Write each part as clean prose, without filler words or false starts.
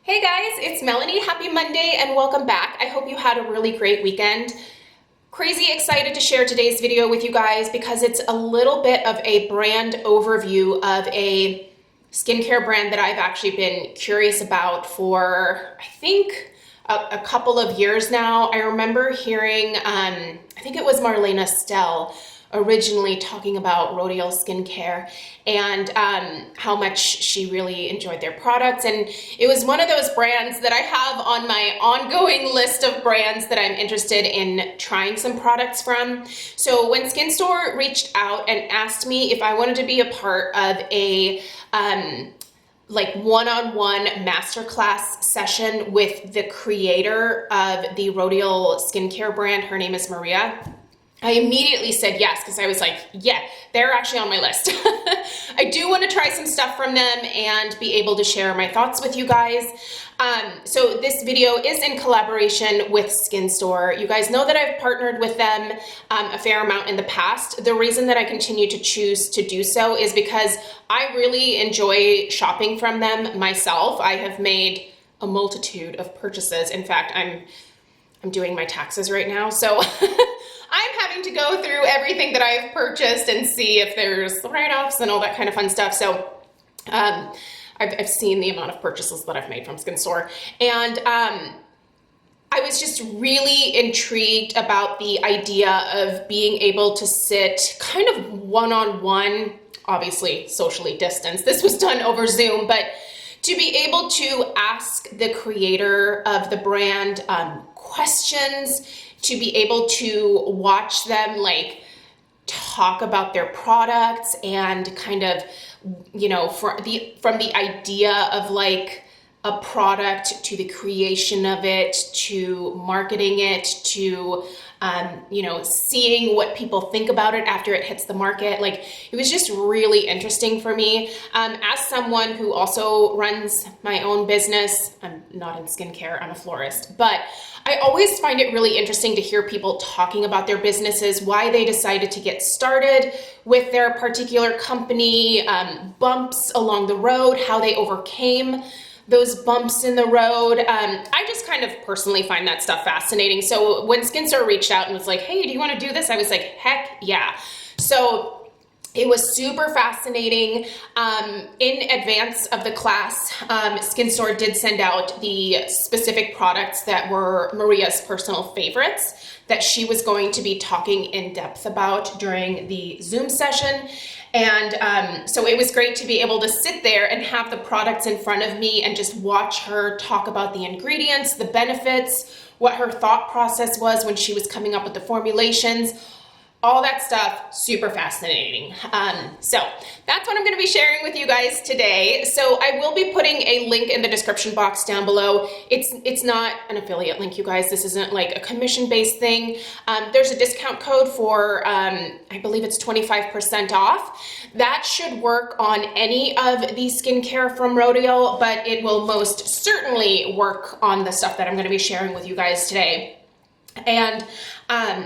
Hey guys, it's Melanie. Happy Monday and welcome back. I hope you had a really great weekend. Crazy excited to share today's video with you guys because it's a little bit of a brand overview of a skincare brand that I've actually been curious about for, I think, a couple of years now. I remember hearing, I think it was Marlena Stell originally talking about Rodial skincare and how much she really enjoyed their products. And it was one of those brands that I have on my ongoing list of brands that I'm interested in trying some products from. So when Skin Store reached out and asked me if I wanted to be a part of a like one-on-one masterclass session with the creator of the Rodial skincare brand, her name is Maria, I immediately said yes, because I was like, yeah, they're actually on my list. I do want to try some stuff from them and be able to share my thoughts with you guys. So this video is in collaboration with Skin Store. You guys know that I've partnered with them a fair amount in the past. The reason that I continue to choose to do so is because I really enjoy shopping from them myself. I have made a multitude of purchases. In fact, I'm doing my taxes right now, so I'm having to go through everything that I've purchased and see if there's write-offs and all that kind of fun stuff. So I've seen the amount of purchases that I've made from Skin Store, and I was just really intrigued about the idea of being able to sit kind of one-on-one, obviously socially distanced. This was done over Zoom, but to be able to ask the creator of the brand questions, to be able to watch them like talk about their products and kind of, you know, from the idea of like a product to the creation of it, to marketing it, to you know, seeing what people think about it after it hits the market. Like, it was just really interesting for me. As someone who also runs my own business, I'm not in skincare, I'm a florist, but I always find it really interesting to hear people talking about their businesses, why they decided to get started with their particular company, bumps along the road, how they overcame those bumps in the road. I just kind of personally find that stuff fascinating. So when Skin Store reached out and was like, hey, do you want to do this? I was like, heck yeah. So it was super fascinating. In advance of the class, Skin Store did send out the specific products that were Maria's personal favorites that she was going to be talking in depth about during the Zoom session. And so it was great to be able to sit there and have the products in front of me and just watch her talk about the ingredients, the benefits, what her thought process was when she was coming up with the formulations. All that stuff, super fascinating. So that's what I'm going to be sharing with you guys today. So I will be putting a link in the description box down below. It's not an affiliate link, you guys. This isn't like a commission-based thing. There's a discount code for, I believe it's 25% off. That should work on any of the skincare from Rodial, but it will most certainly work on the stuff that I'm going to be sharing with you guys today. And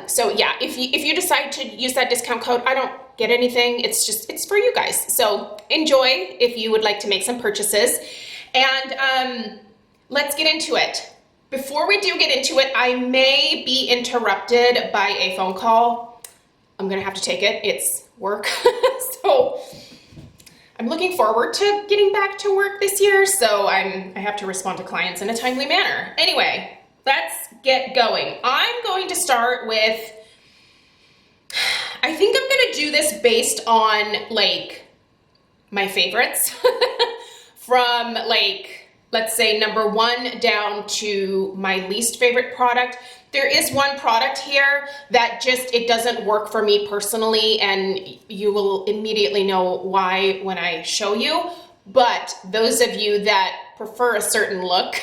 so yeah, if you decide to use that discount code, I don't get anything. It's for you guys. So enjoy if you would like to make some purchases. And let's get into it. Before we do get into it, I may be interrupted by a phone call. I'm gonna have to take it. It's work. So I'm looking forward to getting back to work this year. So I have to respond to clients in a timely manner. Anyway, let's get going. I'm going to start with, I think I'm gonna do this based on like my favorites from like, let's say number 1 down to my least favorite product. There is one product here that just, it doesn't work for me personally, and you will immediately know why when I show you. But those of you that prefer a certain look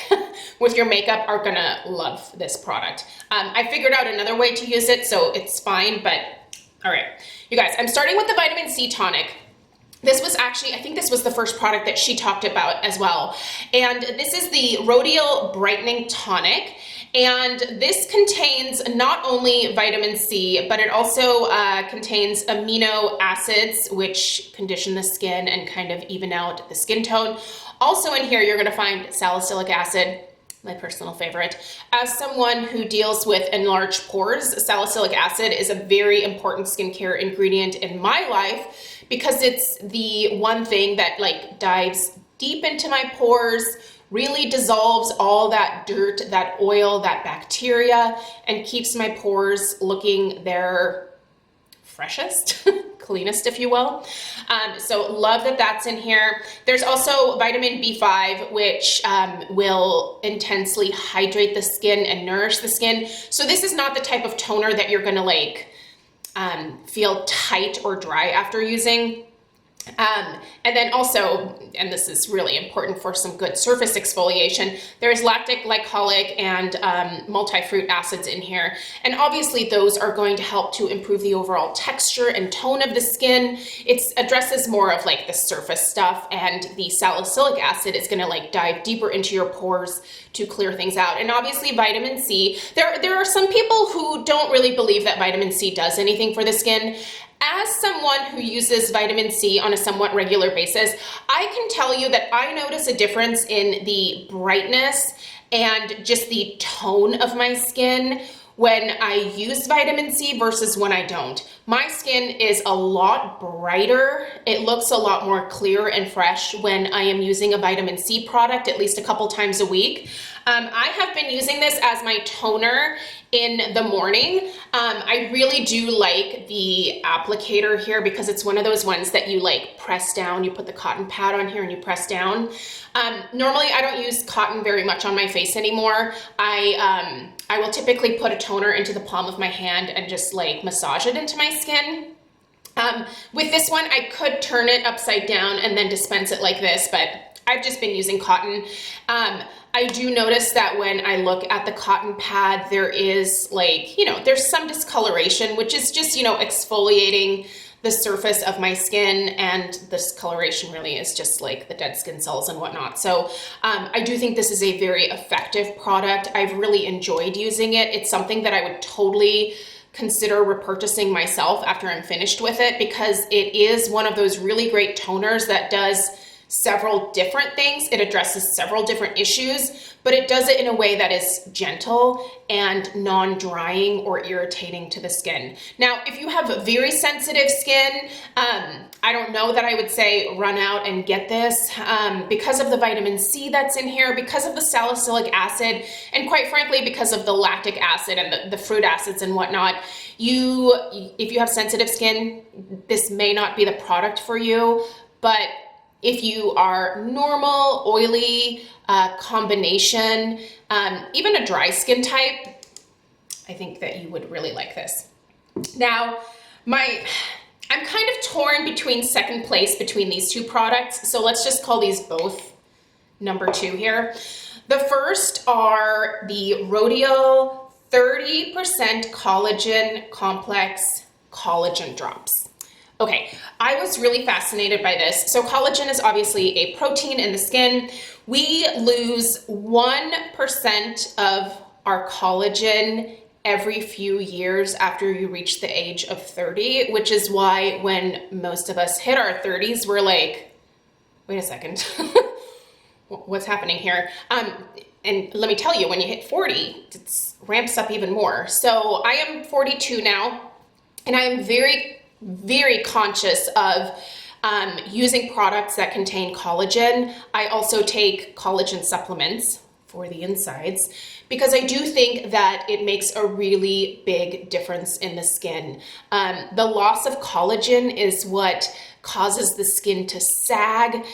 with your makeup are gonna love this product. I figured out another way to use it, so it's fine, but all right. You guys, I'm starting with the Vitamin C Tonic. This was actually, I think this was the first product that she talked about as well. And this is the Rodial Brightening Tonic. And this contains not only vitamin C, but it also contains amino acids, which condition the skin and kind of even out the skin tone. Also in here, you're gonna find salicylic acid, my personal favorite. As someone who deals with enlarged pores, salicylic acid is a very important skincare ingredient in my life because it's the one thing that like dives deep into my pores, really dissolves all that dirt, that oil, that bacteria, and keeps my pores looking their freshest, cleanest, if you will. So love that that's in here. There's also vitamin B5, which will intensely hydrate the skin and nourish the skin. So this is not the type of toner that you're gonna like feel tight or dry after using. And then also, and this is really important for some good surface exfoliation, there's lactic, glycolic, and multi-fruit acids in here. And obviously those are going to help to improve the overall texture and tone of the skin. It addresses more of like the surface stuff, and the salicylic acid is gonna like dive deeper into your pores to clear things out. And obviously vitamin C, there are some people who don't really believe that vitamin C does anything for the skin. As someone who uses vitamin C on a somewhat regular basis, I can tell you that I notice a difference in the brightness and just the tone of my skin when I use vitamin C versus when I don't. My skin is a lot brighter. It looks a lot more clear and fresh when I am using a vitamin C product at least a couple times a week. I have been using this as my toner in the morning. I really do like the applicator here because it's one of those ones that you like press down. You put the cotton pad on here and you press down. Normally I don't use cotton very much on my face anymore. I will typically put a toner into the palm of my hand and just like massage it into my skin. With this one, I could turn it upside down and then dispense it like this, but I've just been using cotton. I do notice that when I look at the cotton pad, there is like, you know, there's some discoloration, which is just, you know, exfoliating the surface of my skin, and this coloration really is just like the dead skin cells and whatnot. So I do think this is a very effective product. I've really enjoyed using it. It's something that I would totally consider repurchasing myself after I'm finished with it, because it is one of those really great toners that does several different things. It addresses several different issues, but it does it in a way that is gentle and non-drying or irritating to the skin. Now, if you have very sensitive skin, I don't know that I would say run out and get this because of the vitamin C that's in here, because of the salicylic acid, and quite frankly, because of the lactic acid and the fruit acids and whatnot. If you have sensitive skin, this may not be the product for you, but if you are normal, oily, combination, even a dry skin type, I think that you would really like this. Now, I'm kind of torn between second place between these two products, so let's just call these both number 2 here. The first are the Rodial 30% Collagen Complex Collagen Drops. Okay, I was really fascinated by this. So collagen is obviously a protein in the skin. We lose 1% of our collagen every few years after you reach the age of 30, which is why when most of us hit our 30s, we're like, wait a second, what's happening here? And let me tell you, when you hit 40, it ramps up even more. So I am 42 now, and I am very conscious of using products that contain collagen. I also take collagen supplements for the insides because I do think that it makes a really big difference in the skin. The loss of collagen is what causes the skin to sag.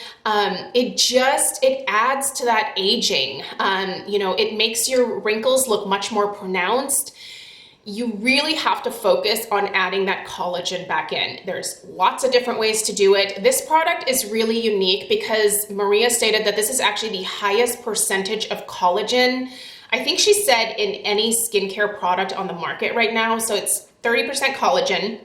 It adds to that aging. It makes your wrinkles look much more pronounced. You really have to focus on adding that collagen back in. There's lots of different ways to do it. This product is really unique because Maria stated that this is actually the highest percentage of collagen, I think she said, in any skincare product on the market right now. So it's 30% collagen.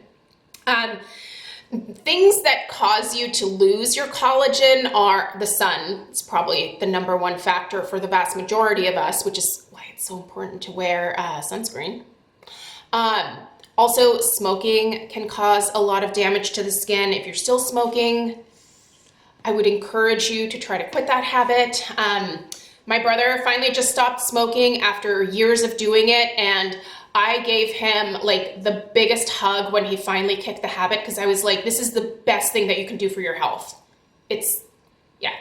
Things that cause you to lose your collagen are the sun. It's probably the number one factor for the vast majority of us, which is why it's so important to wear sunscreen. Also, smoking can cause a lot of damage to the skin. If you're still smoking, I would encourage you to try to quit that habit. My brother finally just stopped smoking after years of doing it, and I gave him like the biggest hug when he finally kicked the habit, because I was like, this is the best thing that you can do for your health. Yeah.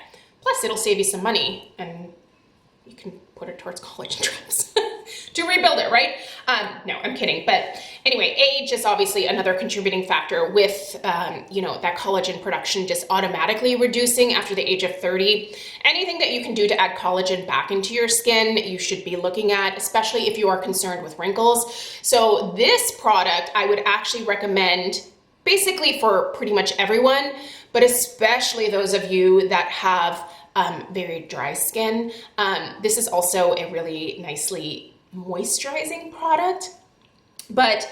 Plus it'll save you some money and you can put it towards collagen drops to rebuild it, right? No, I'm kidding. But anyway, age is obviously another contributing factor with, that collagen production just automatically reducing after the age of 30. Anything that you can do to add collagen back into your skin, you should be looking at, especially if you are concerned with wrinkles. So this product I would actually recommend basically for pretty much everyone, but especially those of you that have very dry skin. This is also a really nicely moisturizing product, but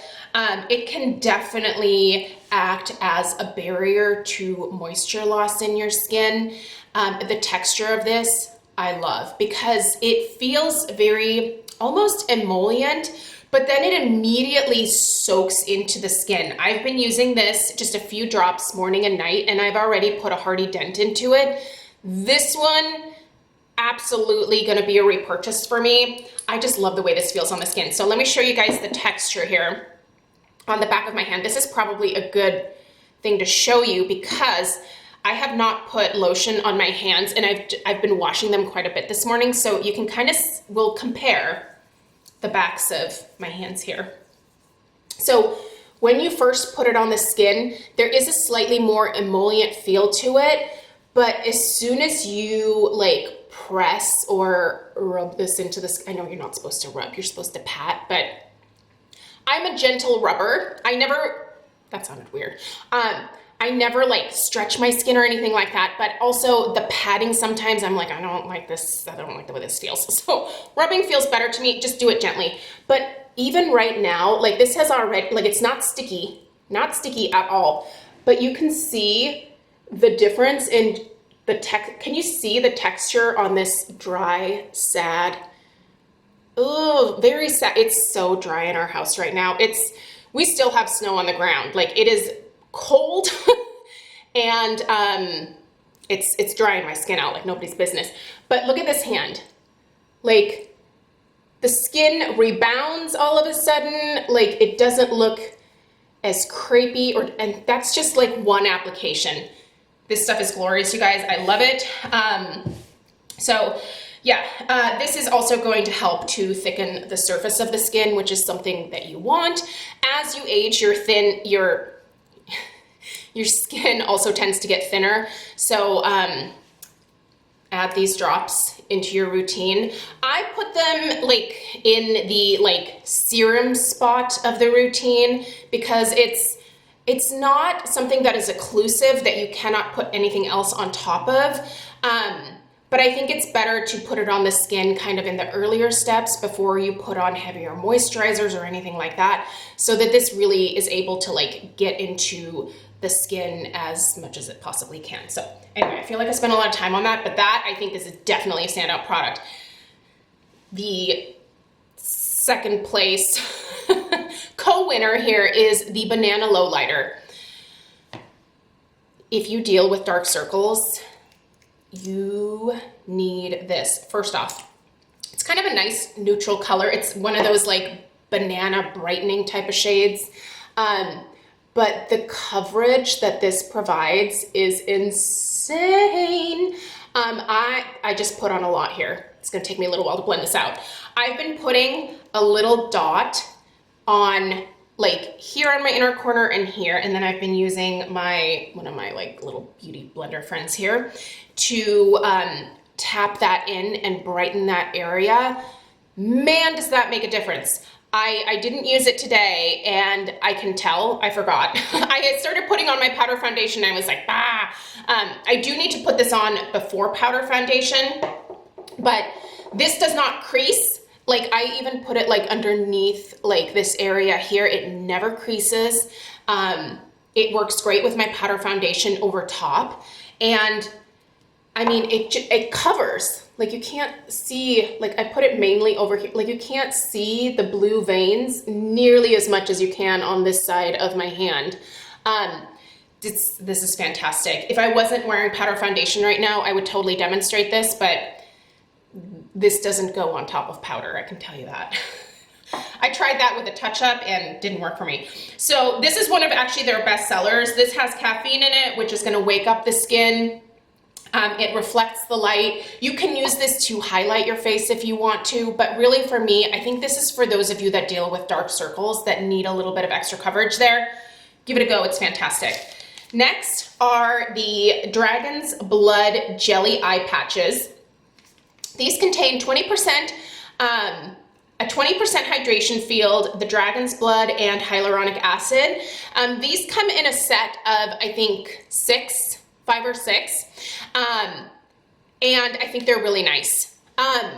it can definitely act as a barrier to moisture loss in your skin. The texture of this I love because it feels very almost emollient, but then it immediately soaks into the skin. I've been using this just a few drops morning and night, and I've already put a hearty dent into it. This one, absolutely gonna be a repurchase for me. I just love the way this feels on the skin. So let me show you guys the texture here on the back of my hand. This is probably a good thing to show you because I have not put lotion on my hands, and I've been washing them quite a bit this morning, so you can will compare the backs of my hands here. So when you first put it on the skin, there is a slightly more emollient feel to it, but as soon as you like press or rub this into this, I know you're not supposed to rub, you're supposed to pat, but I'm a gentle rubber. That sounded weird. I never like stretch my skin or anything like that, but also the patting sometimes I'm like, I don't like this, I don't like the way this feels. So rubbing feels better to me, just do it gently. But even right now, like this has already, like it's not sticky at all, but you can see the difference in the can you see the texture on this dry, sad, oh, very sad. It's so dry in our house right now. We still have snow on the ground. Like it is cold and it's drying my skin out like nobody's business. But look at this hand. Like the skin rebounds all of a sudden. Like it doesn't look as crepey, and that's just like one application. This stuff is glorious, you guys. I love it. This is also going to help to thicken the surface of the skin, which is something that you want. As you age, your skin also tends to get thinner. So add these drops into your routine. I put them like in the like serum spot of the routine because it's not something that is occlusive that you cannot put anything else on top of. But I think it's better to put it on the skin kind of in the earlier steps before you put on heavier moisturizers or anything like that, so that this really is able to like get into the skin as much as it possibly can. So anyway, I feel like I spent a lot of time on that, but that I think is definitely a standout product. The second place co-winner here is the Banana Lowlighter. If you deal with dark circles, you need this. First off, it's kind of a nice neutral color. It's one of those like banana brightening type of shades. But the coverage that this provides is insane. I just put on a lot here. It's gonna take me a little while to blend this out. I've been putting a little dot on like here on my inner corner and here, and then I've been using one of my like little beauty blender friends here to tap that in and brighten that area. Man, does that make a difference. I didn't use it today, and I can tell I forgot. I had started putting on my powder foundation, and I was like, I do need to put this on before powder foundation, but this does not crease. Like I even put it like underneath like this area here. It never creases. It works great with my powder foundation over top, and I mean, it covers. Like you can't see, like I put it mainly over here, like you can't see the blue veins nearly as much as you can on this side of my hand. this is fantastic. If I wasn't wearing powder foundation right now, I would totally demonstrate this, but this doesn't go on top of powder, I can tell you that. I tried that with a touch-up and didn't work for me. So this is one of actually their best sellers. This has caffeine in it, which is gonna wake up the skin. It reflects the light. You can use this to highlight your face if you want to, but really for me, I think this is for those of you that deal with dark circles that need a little bit of extra coverage there. Give it a go, it's fantastic. Next are the Dragon's Blood Jelly Eye Patches. These contain 20%, a 20% hydration field, the Dragon's Blood, and hyaluronic acid. These come in a set of, I think, 5 or 6, and I think they're really nice. Out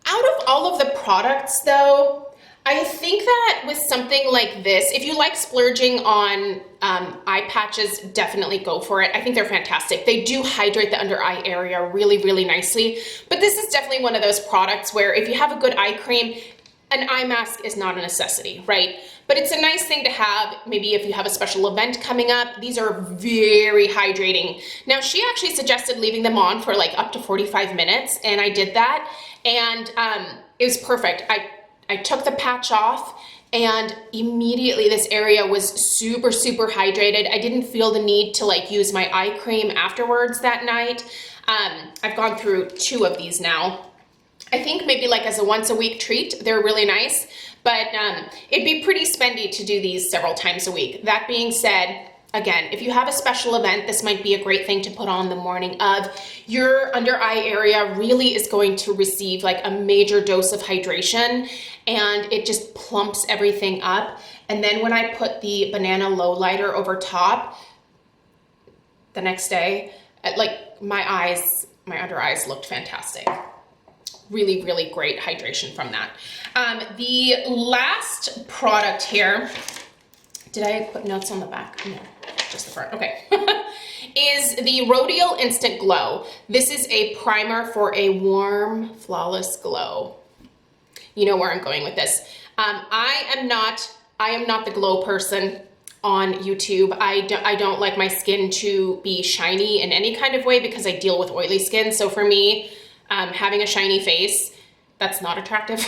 of all of the products though, I think that with something like this, if you like splurging on eye patches, definitely go for it. I think they're fantastic. They do hydrate the under eye area really, really nicely, but this is definitely one of those products where if you have a good eye cream, an eye mask is not a necessity, right? But it's a nice thing to have, maybe if you have a special event coming up. These are very hydrating. Now, she actually suggested leaving them on for like up to 45 minutes, and I did that, and it was perfect. I took the patch off, and immediately this area was super, super hydrated. I didn't feel the need to like use my eye cream afterwards that night. I've gone through 2 of these now. I think maybe like as a once a week treat, they're really nice, but it'd be pretty spendy to do these several times a week. That being said, again, if you have a special event, this might be a great thing to put on the morning of. Your under eye area really is going to receive like a major dose of hydration, and it just plumps everything up. And then when I put the banana low lighter over top the next day, like my under eyes looked fantastic. Really, really great hydration from that. The last product here, did I put notes on the back? No, just the front, okay. Is the Rodial Instant Glow. This is a primer for a warm, flawless glow. You know where I'm going with this. I am not the glow person on YouTube. I don't like my skin to be shiny in any kind of way because I deal with oily skin. So for me, having a shiny face, that's not attractive.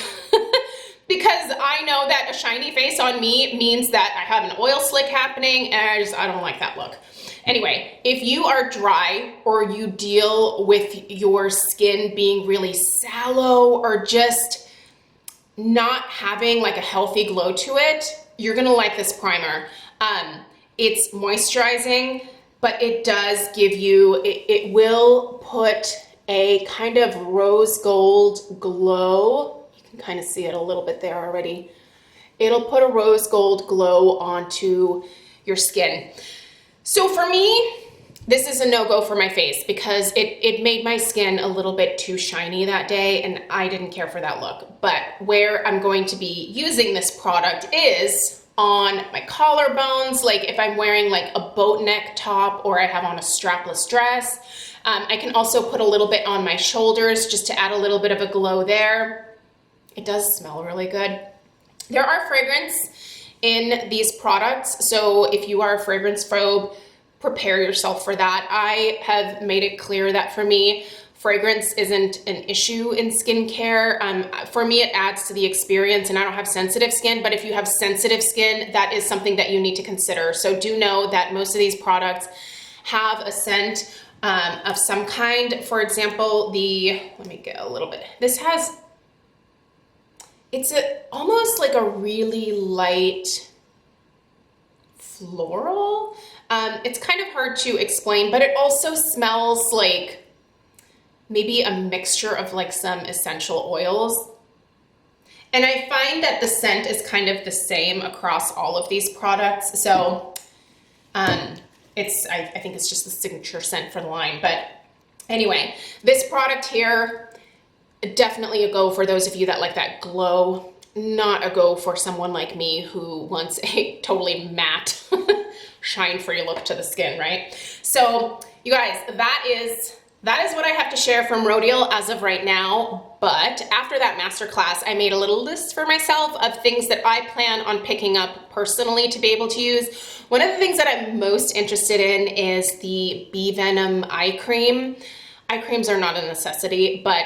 Because I know that a shiny face on me means that I have an oil slick happening, and I don't like that look. Anyway, if you are dry or you deal with your skin being really sallow or just not having like a healthy glow to it, you're gonna like this primer. It's moisturizing, but it does give you, it will put a kind of rose gold glow. You can kind of see it a little bit there already. It'll put a rose gold glow onto your skin. So for me, this is a no-go for my face because it made my skin a little bit too shiny that day, and I didn't care for that look. But where I'm going to be using this product is on my collarbones, like if I'm wearing like a boat neck top or I have on a strapless dress. I can also put a little bit on my shoulders just to add a little bit of a glow there. It does smell really good. There are fragrance in these products, so if you are a fragrance phobe, prepare yourself for that. I have made it clear that for me, fragrance isn't an issue in skincare. For me, it adds to the experience, and I don't have sensitive skin, but if you have sensitive skin, that is something that you need to consider. So do know that most of these products have a scent of some kind. For example, let me get a little bit. This has, it's almost like a really light floral. It's kind of hard to explain, but it also smells like maybe a mixture of like some essential oils. And I find that the scent is kind of the same across all of these products. So I think it's just the signature scent for the line. But anyway, this product here, definitely a go for those of you that like that glow. Not a go for someone like me who wants a totally matte shine-free look to the skin, right? So you guys, that is that is what I have to share from Rodial as of right now. But after that masterclass, I made a little list for myself of things that I plan on picking up personally to be able to use. One of the things that I'm most interested in is the Venom Eye Cream. Eye creams are not a necessity, but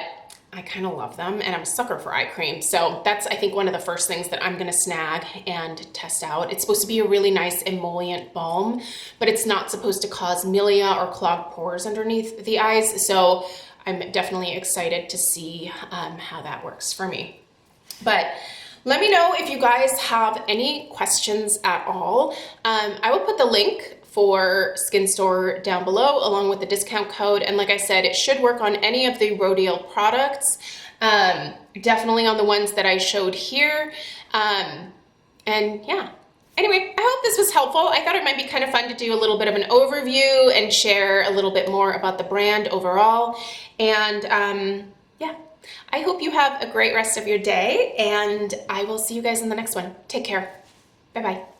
I kind of love them, and I'm a sucker for eye cream. So that's, I think, one of the first things that I'm gonna snag and test out. It's supposed to be a really nice emollient balm, but it's not supposed to cause milia or clogged pores underneath the eyes. So I'm definitely excited to see how that works for me. But let me know if you guys have any questions at all. I will put the link for Skin Store down below along with the discount code, and like I said, it should work on any of the Rodial products, definitely on the ones that I showed here, and yeah. Anyway, I hope this was helpful. I thought it might be kind of fun to do a little bit of an overview and share a little bit more about the brand overall, and yeah, I hope you have a great rest of your day, and I will see you guys in the next one. Take care. Bye-bye.